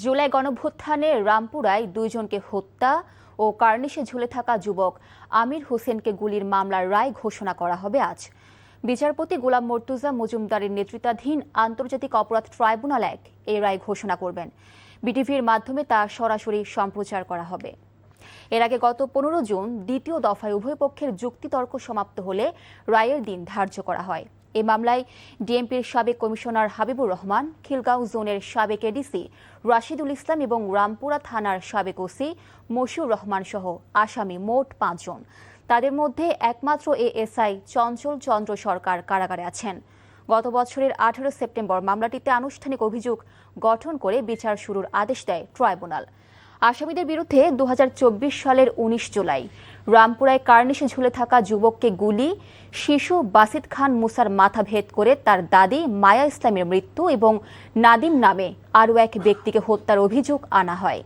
জুলাই গণভ্যুত্থানে রামপুরায় দুইজনকে হত্যা ও কার্নিশে ঝুলে থাকা যুবক আমির হোসেনকে গুলির মামলার রায় ঘোষণা করা হবে আজ। বিচারপতি গোলাম মর্তুজা মজুমদারের নেতৃত্বাধীন আন্তর্জাতিক অপরাধ ট্রাইব্যুনাল এই রায় ঘোষণা করবেন। বিটিভির মাধ্যমে তা সরাসরি সম্প্রচার করা হবে। এর আগে গত 15 জুন দ্বিতীয় দফায় উভয় পক্ষের যুক্তিতর্ক সমাপ্ত হলে রায়ের দিন ধার্য করা হয়। এই মামলায় ডিএমপির সাবেক কমিশনার হাবিবুর রহমান, খিলগাঁও জোনের সাবেক এডিসি রাশিদুল ইসলাম এবং রামপুরা থানার সাবেক ওসি মশিউর রহমান সহ আসামি মোট 5 জন। তাদের মধ্যে একমাত্র এএসআই চঞ্চল চন্দ্র সরকার কারাগারে আছেন। গত বছরের 18 সেপ্টেম্বর মামলাটিতে আনুষ্ঠানিক অভিযোগ গঠন করে বিচার শুরুর আদেশ দেয় ট্রাইব্যুনাল। আসামিদের বিরুদ্ধে 2024 সালের 19 জুলাই রামপুরায় কার্নিশে ঝুলে থাকা যুবককে গুলি, শিশু বাসিত খান মুসার মাথা ভেদ করে তার দাদি মায়া ইসলামের মৃত্যু এবং নাদিম নামে আরও এক ব্যক্তিকে হত্যার অভিযোগ আনা হয়।